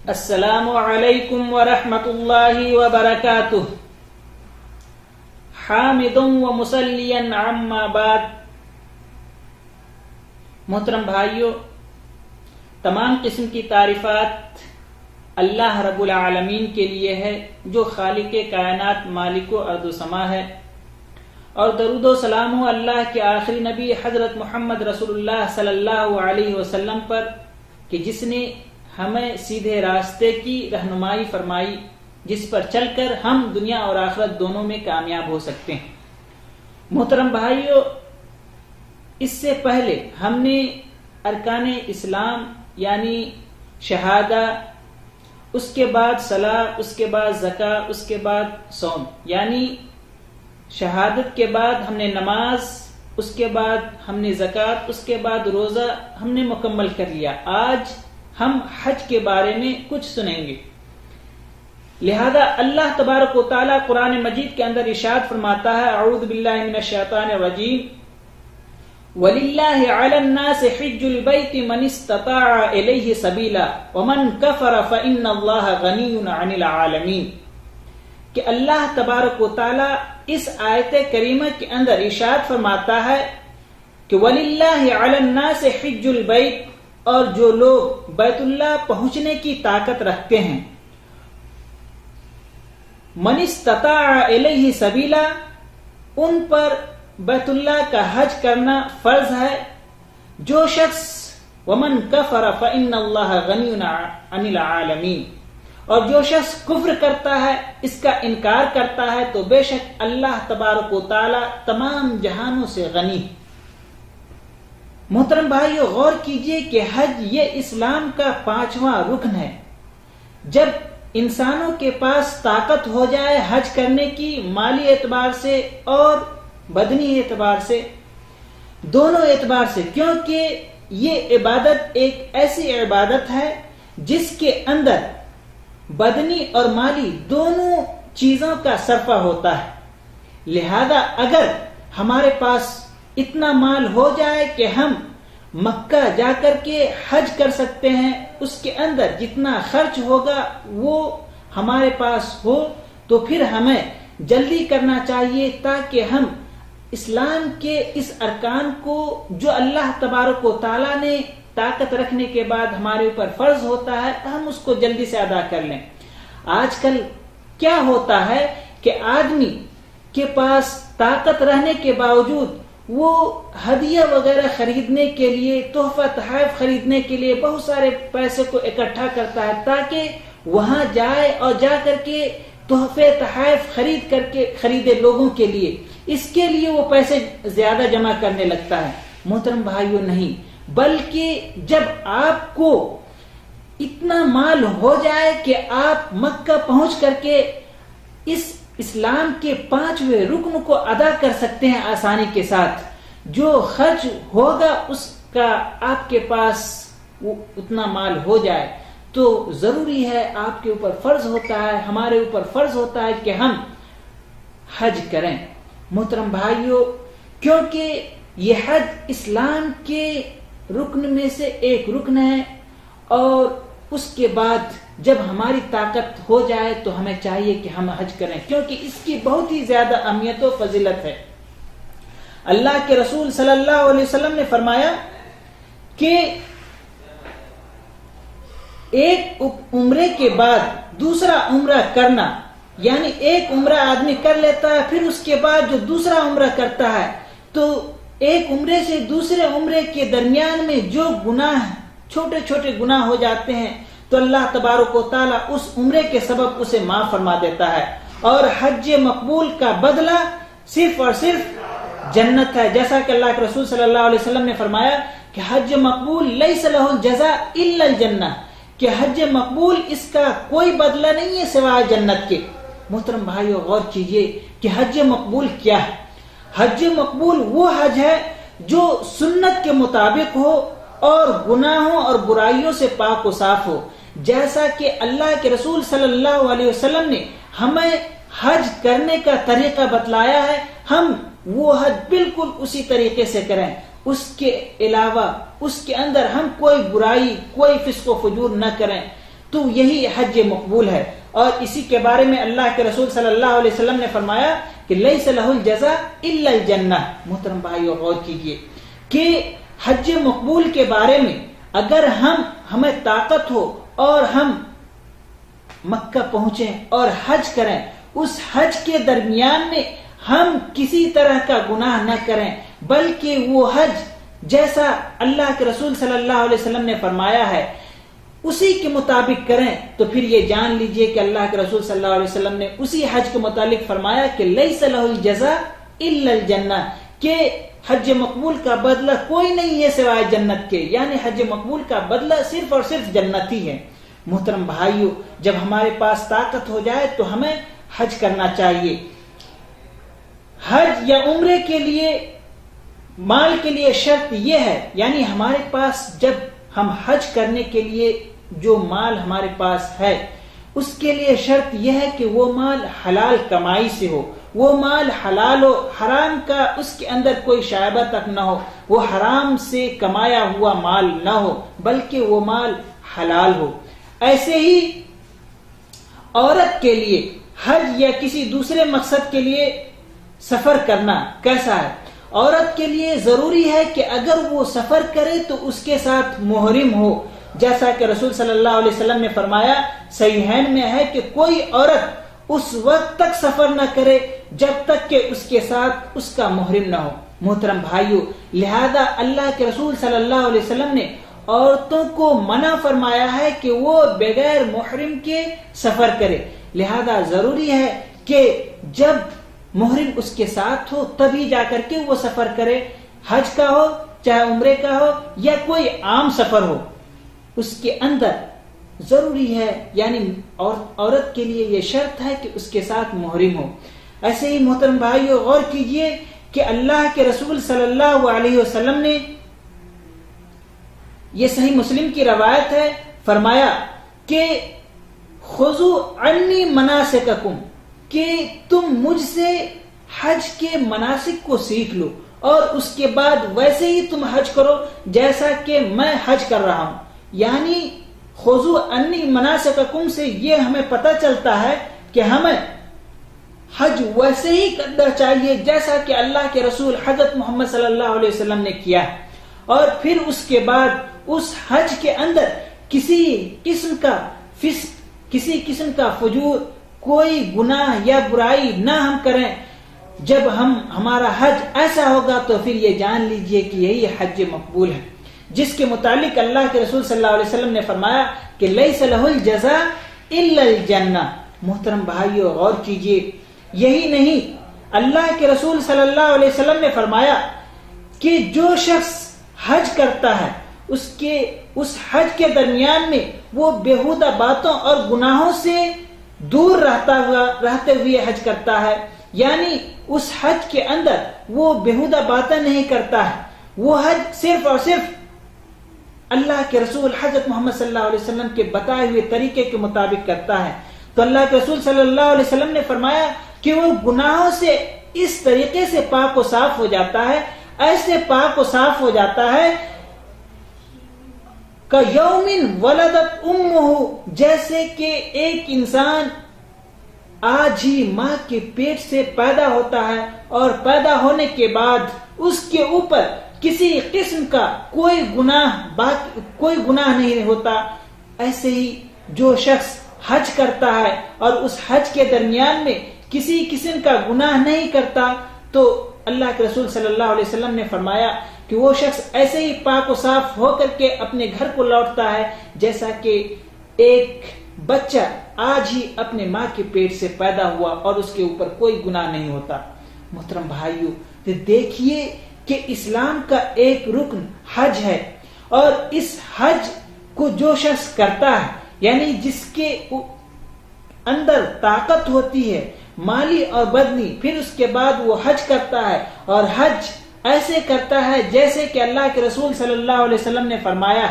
السلام علیکم ورحمۃ اللہ وبرکاتہ. حامدا ومصلیا عما بعد. محترم بھائیو، تمام قسم کی تعریفات اللہ رب العالمین کے لیے ہے جو خالق کائنات مالک و ارض و سما ہے، اور درود و سلام ہو اللہ کے آخری نبی حضرت محمد رسول اللہ صلی اللہ علیہ وسلم پر کہ جس نے ہمیں سیدھے راستے کی رہنمائی فرمائی، جس پر چل کر ہم دنیا اور آخرت دونوں میں کامیاب ہو سکتے ہیں. محترم بھائیو، اس سے پہلے ہم نے ارکان اسلام یعنی شہادہ، اس کے بعد صلاۃ، اس کے بعد زکوٰۃ، اس کے بعد صوم، یعنی شہادت کے بعد ہم نے نماز، اس کے بعد ہم نے زکوٰۃ، اس کے بعد روزہ ہم نے مکمل کر لیا. آج ہم حج کے بارے میں کچھ سنیں گے. لہذا اللہ تبارک و تعالی قرآن مجید کے اندر ارشاد فرماتا ہے، اعوذ باللہ من الشیطان الرجیم، وَلِلَّهِ عَلَى النَّاسِ حِجُّ الْبَيْتِ مَنِ اسْتَطَاعَ إِلَيْهِ سَبِيلًا وَمَنْ كَفَرَ فَإِنَّ اللَّهَ غَنِيٌّ عَنِ الْعَالَمِينَ. کہ اللہ تبارک و تعالی اس آیت کریمہ کے اندر ارشاد فرماتا ہے کہ وَلِلَّهِ عَلَى النَّاسِ حِجُّ الْبَيْتِ، اور جو لوگ بیت اللہ پہنچنے کی طاقت رکھتے ہیں، من استطاع الیہ سبیلا، ان پر بیت اللہ کا حج کرنا فرض ہے. جو شخص ومن کفر فإن اللہ غنی عن العالمین، اور جو شخص کفر کرتا ہے، اس کا انکار کرتا ہے، تو بے شک اللہ تبارک و تعالی تمام جہانوں سے غنی. محترم بھائیو، غور کیجئے کہ حج یہ اسلام کا 5واں رکن ہے. جب انسانوں کے پاس طاقت ہو جائے حج کرنے کی، مالی اعتبار سے اور بدنی اعتبار سے، دونوں اعتبار سے، کیونکہ یہ عبادت ایک ایسی عبادت ہے جس کے اندر بدنی اور مالی دونوں چیزوں کا صرفہ ہوتا ہے. لہذا اگر ہمارے پاس اتنا مال ہو جائے کہ ہم مکہ جا کر کے حج کر سکتے ہیں، اس کے اندر جتنا خرچ ہوگا وہ ہمارے پاس ہو، تو پھر ہمیں جلدی کرنا چاہیے تاکہ ہم اسلام کے اس ارکان کو جو اللہ تبارک و تعالیٰ نے طاقت رکھنے کے بعد ہمارے اوپر فرض ہوتا ہے، ہم اس کو جلدی سے ادا کر لیں. آج کل کیا ہوتا ہے کہ آدمی کے پاس طاقت رہنے کے باوجود وہ ہدیہ وغیرہ خریدنے کے لیے، تحفہ تحائف خریدنے کے لیے بہت سارے پیسے کو اکٹھا کرتا ہے تاکہ وہاں جائے اور جا کر کے تحفے تحائف خریدے لوگوں کے لیے. اس کے لیے وہ پیسے زیادہ جمع کرنے لگتا ہے. محترم بھائیوں، نہیں، بلکہ جب آپ کو اتنا مال ہو جائے کہ آپ مکہ پہنچ کر کے اس اسلام کے 5ویں رکن کو ادا کر سکتے ہیں آسانی کے ساتھ، جو خرچ ہوگا اس کا آپ کے پاس وہ اتنا مال ہو جائے، تو ضروری ہے، آپ کے اوپر فرض ہوتا ہے، ہمارے اوپر فرض ہوتا ہے کہ ہم حج کریں. محترم بھائیوں، کیونکہ یہ حج اسلام کے رکن میں سے ایک رکن ہے، اور اس کے بعد جب ہماری طاقت ہو جائے تو ہمیں چاہیے کہ ہم حج کریں، کیونکہ اس کی بہت ہی زیادہ اہمیت و فضیلت ہے. اللہ کے رسول صلی اللہ علیہ وسلم نے فرمایا کہ ایک عمرے کے بعد دوسرا عمرہ کرنا، یعنی ایک عمرہ آدمی کر لیتا ہے، پھر اس کے بعد جو دوسرا عمرہ کرتا ہے، تو ایک عمرے سے دوسرے عمرے کے درمیان میں جو گناہ، چھوٹے چھوٹے گناہ ہو جاتے ہیں، تو اللہ تبارک و تعالیٰ اس عمرے کے سبب اسے معاف فرما دیتا ہے. اور حج مقبول کا بدلہ صرف اور صرف جنت ہے، جیسا کہ اللہ کے رسول صلی اللہ علیہ وسلم نے فرمایا کہ حج مقبول لیس لہ جزاء الا الجنہ، کہ حج مقبول اس کا کوئی بدلہ نہیں ہے سوائے جنت کے. محترم بھائیو، غور کیجئے کہ حج مقبول کیا ہے. حج مقبول وہ حج ہے جو سنت کے مطابق ہو اور گناہوں اور برائیوں سے پاک و صاف ہو. جیسا کہ اللہ کے رسول صلی اللہ علیہ وسلم نے ہمیں حج کرنے کا طریقہ بتلایا ہے، ہم وہ حج بالکل اسی طریقے سے کریں. اس کے علاوہ اس کے اندر ہم کوئی برائی، کوئی فسق و فجور نہ کریں. تو یہی حج مقبول ہے. اور اسی کے بارے میں اللہ کے رسول صلی اللہ علیہ وسلم نے فرمایا کہ لیس لہ الجزاء الا الجنہ. محترم بھائیو غور کیجئے کہ حج مقبول کے بارے میں اگر ہمیں طاقت ہو اور ہم مکہ پہنچیں اور حج کریں، اس حج کے درمیان میں ہم کسی طرح کا گناہ نہ کریں، بلکہ وہ حج جیسا اللہ کے رسول صلی اللہ علیہ وسلم نے فرمایا ہے اسی کے مطابق کریں، تو پھر یہ جان لیجئے کہ اللہ کے رسول صلی اللہ علیہ وسلم نے اسی حج کے متعلق فرمایا کہ لیس لہ الجزاء الا الجنہ، کہ حج مقبول کا بدلہ کوئی نہیں ہے سوائے جنت کے، یعنی حج مقبول کا بدلہ صرف اور صرف جنت ہی ہے. محترم بھائیو، جب ہمارے پاس طاقت ہو جائے تو ہمیں حج کرنا چاہیے. حج یا عمرے کے لیے مال کے لیے شرط یہ ہے، یعنی ہمارے پاس جب ہم حج کرنے کے لیے جو مال ہمارے پاس ہے اس کے لیے شرط یہ ہے کہ وہ مال حلال کمائی سے ہو، وہ مال حلال ہو، حرام کا اس کے اندر کوئی شائبہ تک نہ ہو، وہ حرام سے کمایا ہوا مال نہ ہو بلکہ وہ مال حلال ہو. ایسے ہی عورت کے لیے حج یا کسی دوسرے مقصد کے لیے سفر کرنا کیسا ہے؟ عورت کے لیے ضروری ہے کہ اگر وہ سفر کرے تو اس کے ساتھ محرم ہو، جیسا کہ رسول صلی اللہ علیہ وسلم نے فرمایا، صحیحین میں ہے کہ کوئی عورت اس وقت تک سفر نہ کرے جب تک کہ اس کے ساتھ اس کا محرم نہ ہو. محترم بھائیو، لہذا اللہ کے رسول صلی اللہ علیہ وسلم نے عورتوں کو منع فرمایا ہے کہ وہ بغیر محرم کے سفر کرے. لہذا ضروری ہے کہ جب محرم اس کے ساتھ ہو تبھی جا کر کے وہ سفر کرے، حج کا ہو چاہے عمرے کا ہو یا کوئی عام سفر ہو، اس کے اندر ضروری ہے، یعنی عورت کے لیے یہ شرط ہے کہ اس کے ساتھ محرم ہو. ایسے ہی محترم بھائیو غور کیجئے کہ اللہ کے رسول صلی اللہ علیہ وسلم نے، یہ صحیح مسلم کی روایت ہے، فرمایا کہ خذوا عنی مناسککم، کہ تم مجھ سے حج کے مناسک کو سیکھ لو اور اس کے بعد ویسے ہی تم حج کرو جیسا کہ میں حج کر رہا ہوں. یعنی خذوا عنی مناسککم سے یہ ہمیں پتہ چلتا ہے کہ ہمیں حج ویسے ہی کرنا چاہیے جیسا کہ اللہ کے رسول حضرت محمد صلی اللہ علیہ وسلم نے کیا ہے، اور پھر اس کے بعد اس حج کے اندر کسی قسم کا فسق، کسی قسم کا فجور، کوئی گناہ یا برائی نہ ہم کریں. جب ہمارا حج ایسا ہوگا تو پھر یہ جان لیجئے کہ یہی حج مقبول ہے، جس کے متعلق اللہ کے رسول صلی اللہ علیہ وسلم نے فرمایا کہ لیس لہ الجزاء الا الجنہ. محترم بھائیو غور کیجئے، یہی نہیں، اللہ کے رسول صلی اللہ علیہ وسلم نے فرمایا کہ جو شخص حج کرتا ہے اس حج کے درمیان میں وہ بیہودہ باتوں اور گناہوں سے دور رہتے ہوئے حج کرتا ہے، یعنی اس حج کے اندر وہ بیہودہ باتیں نہیں کرتا ہے، وہ حج صرف اور صرف اللہ کے رسول حضرت محمد صلی اللہ علیہ وسلم کے بتائے ہوئے طریقے کے مطابق کرتا ہے. تو اللہ کے رسول صلی اللہ علیہ وسلم نے فرمایا کہ وہ گناہوں سے اس طریقے سے پاک و صاف ہو جاتا ہے، ایسے پاک و صاف ہو جاتا ہے کَیَوْمٍ وَلَدَتْ أُمُّهُ، جیسے کہ ایک انسان آج ہی ماں کے پیٹ سے پیدا ہوتا ہے اور پیدا ہونے کے بعد اس کے اوپر کسی قسم کا کوئی گناہ نہیں ہوتا. ایسے ہی جو شخص حج کرتا ہے اور اس حج کے درمیان میں کسی قسم کا گناہ نہیں کرتا تو اللہ کے رسول صلی اللہ علیہ وسلم نے فرمایا کہ وہ شخص ایسے ہی پاک و صاف ہو کر کے اپنے گھر کو لوٹتا ہے جیسا کہ ایک بچہ آج ہی اپنے ماں کے پیٹ سے پیدا ہوا اور اس کے اوپر کوئی گناہ نہیں ہوتا. محترم بھائیو، تو دیکھیے کہ اسلام کا ایک رکن حج ہے، اور اس حج کو جو شخص کرتا ہے، یعنی جس کے اندر طاقت ہوتی ہے مالی اور بدنی، پھر اس کے بعد وہ حج کرتا ہے، اور حج ایسے کرتا ہے جیسے کہ اللہ کے رسول صلی اللہ علیہ وسلم نے فرمایا،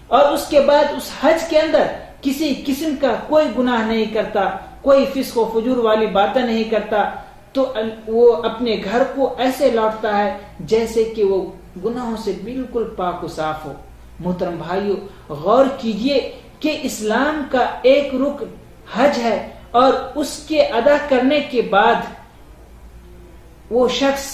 اور اس کے بعد اس حج کے اندر کسی قسم کا کوئی گناہ نہیں کرتا، کوئی فسق و فجور والی باتیں نہیں کرتا، تو وہ اپنے گھر کو ایسے لوٹتا ہے جیسے کہ وہ گناہوں سے بالکل پاک و صاف ہو. محترم بھائیو غور کیجئے کہ اسلام کا ایک رکن حج ہے اور اس کے ادا کرنے کے بعد وہ شخص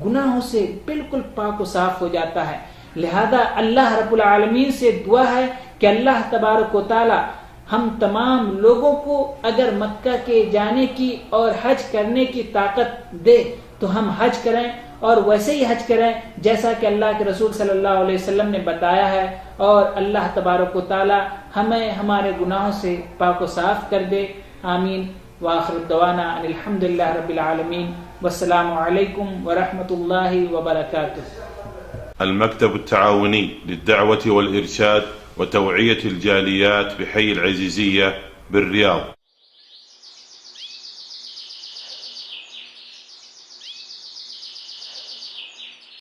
گناہوں سے بالکل پاک و صاف ہو جاتا ہے. لہذا اللہ رب العالمین سے دعا ہے کہ اللہ تبارک و تعالی ہم تمام لوگوں کو اگر مکہ کے جانے کی اور حج کرنے کی طاقت دے تو ہم حج کریں اور ویسے ہی حج کریں جیسا کہ اللہ کے رسول صلی اللہ علیہ وسلم نے بتایا ہے, اور اللہ تبارک و تعالی ہمیں ہمارے گناہوں سے پاک و صاف کر دے. آمین. وآخر دعوانا ان الحمدللہ رب العالمین والسلام علیکم ورحمۃ اللہ وبرکاتہ. المكتب التعاوني للدعوة والإرشاد وتوعية الجاليات بحي العزيزية بالرياض.